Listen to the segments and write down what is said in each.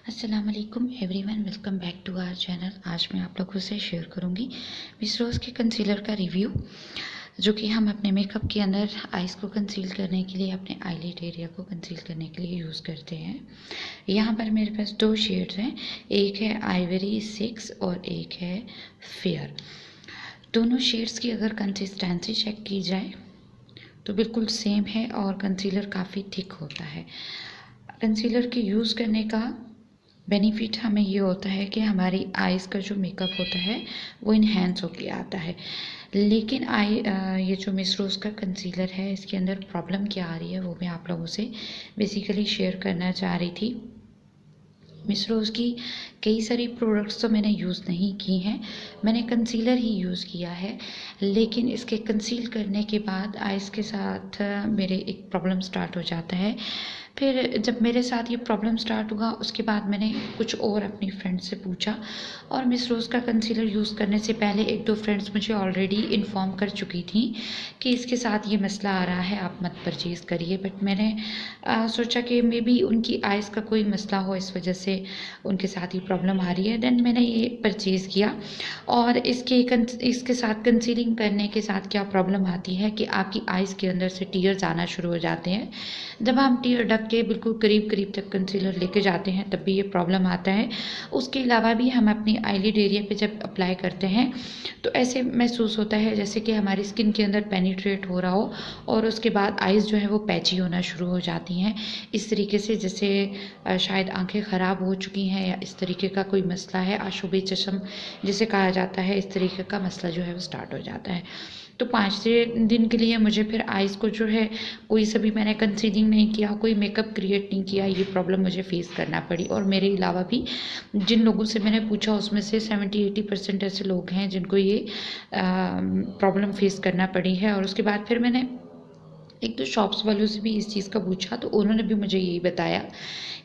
अस्सलाम वालेकुम everyone, welcome back to our channel. आज मैं आप लोगों से शेयर करूंगी मिस रोज़ के कंसीलर का रिव्यू, जो कि हम अपने मेकअप के अंदर आइज़ को कंसील करने के लिए, अपने आईलिड एरिया को कंसील करने के लिए यूज़ करते हैं। यहाँ पर मेरे पास दो शेड्स हैं, एक है आइवरी 6 और एक है फेयर। दोनों शेड्स की अगर कंसिस्टेंसी चेक की जाए तो बिल्कुल सेम है और कंसीलर काफ़ी थिक होता है। कंसीलर के यूज़ करने का बेनिफिट हमें ये होता है कि हमारी आइज़ का जो मेकअप होता है वो इन्हेंस होके आता है। लेकिन ये जो मिस रोज़ का कंसीलर है, इसके अंदर प्रॉब्लम क्या आ रही है वो मैं आप लोगों से बेसिकली शेयर करना चाह रही थी। मिस रोज़ की कई सारी प्रोडक्ट्स तो मैंने यूज़ नहीं की हैं, मैंने कंसीलर ही यूज़ किया है। लेकिन इसके कंसील करने के बाद आइज़ के साथ मेरे एक प्रॉब्लम स्टार्ट हो जाता है। फिर जब मेरे साथ ये प्रॉब्लम स्टार्ट हुआ, उसके बाद मैंने कुछ और अपनी फ्रेंड से पूछा, और मिस रोज़ का कंसीलर यूज़ करने से पहले एक दो फ्रेंड्स मुझे ऑलरेडी इन्फॉर्म कर चुकी थी कि इसके साथ ये मसला आ रहा है, आप मत परचेज़ करिए। बट मैंने सोचा कि मे बी उनकी आइज़ का कोई मसला हो, इस वजह से उनके साथ ही प्रॉब्लम आ रही है। देन मैंने ये परचेज़ किया। और इसके साथ कंसीलिंग करने के साथ क्या प्रॉब्लम आती है कि आपकी आइज़ के अंदर से टीयर्स आना शुरू हो जाते हैं। जब हम टीयर ढक के बिल्कुल करीब करीब तक कंसीलर लेके जाते हैं तब भी ये प्रॉब्लम आता है। उसके अलावा भी हम अपनी आईलिड एरिया पे जब अप्लाई करते हैं तो ऐसे महसूस होता है जैसे कि हमारी स्किन के अंदर पेनिट्रेट हो रहा हो, और उसके बाद आइज़ जो है वो पैची होना शुरू हो जाती हैं। इस तरीके से जैसे शायद आंखें ख़राब हो चुकी हैं, या इस तरीके का कोई मसला है, आशुबे चश्म जिसे कहा जाता है, इस तरीके का मसला जो है वो स्टार्ट हो जाता है। तो 5 दिन के लिए मुझे फिर आइज़ को जो है कोई सा भी मैंने कंसीलिंग नहीं किया, कोई मेकअप क्रिएट नहीं किया, ये प्रॉब्लम मुझे फेस करना पड़ी। और मेरे अलावा भी जिन लोगों से मैंने पूछा उसमें से 70-80% ऐसे लोग हैं जिनको ये प्रॉब्लम फेस करना पड़ी है। और उसके बाद फिर मैंने एक दो शॉप्स वालों से भी इस चीज़ का पूछा, तो उन्होंने भी मुझे यही बताया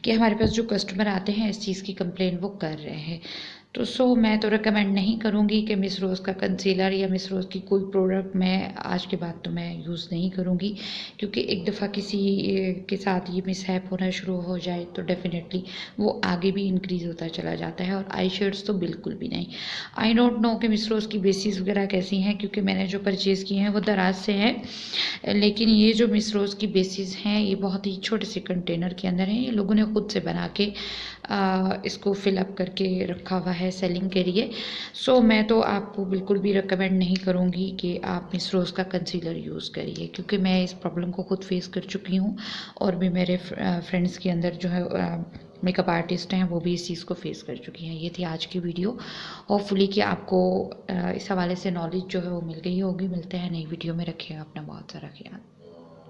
कि हमारे पास जो कस्टमर आते हैं इस चीज़ की कंप्लेन वो कर रहे हैं। तो मैं तो रिकमेंड नहीं करूँगी कि मिस रोज़ का कंसीलर या मिस रोज़ की कोई प्रोडक्ट मैं आज के बाद तो मैं यूज़ नहीं करूँगी, क्योंकि एक दफ़ा किसी के साथ ये मिसहैप होना शुरू हो जाए तो डेफ़िनेटली वो आगे भी इंक्रीज़ होता चला जाता है। और आई शेड्स तो बिल्कुल भी नहीं। आई डोंट नो कि मिस रोज़ की बेसिस वगैरह कैसी हैं, क्योंकि मैंने जो परचेज़ किए हैं वो दराज से हैं। लेकिन ये जो मिस रोज़ की बेसिस हैं ये बहुत ही छोटे से कंटेनर के अंदर हैं। ये लोगों ने खुद से बना के इसको फिलअप करके रखा हुआ है सेलिंग के लिए। सो मैं तो आपको बिल्कुल भी रिकमेंड नहीं करूँगी कि आप मिस रोज़ का कंसीलर यूज़ करिए, क्योंकि मैं इस प्रॉब्लम को खुद फेस कर चुकी हूँ, और भी मेरे फ्रेंड्स के अंदर जो है मेकअप आर्टिस्ट हैं वो भी इस चीज़ को फेस कर चुकी हैं। ये थी आज की वीडियो। होपफुली कि आपको इस हवाले से नॉलेज जो है वो मिल गई होगी। मिलते हैं नई वीडियो में। रखिएगा अपना बहुत सारा ख्याल।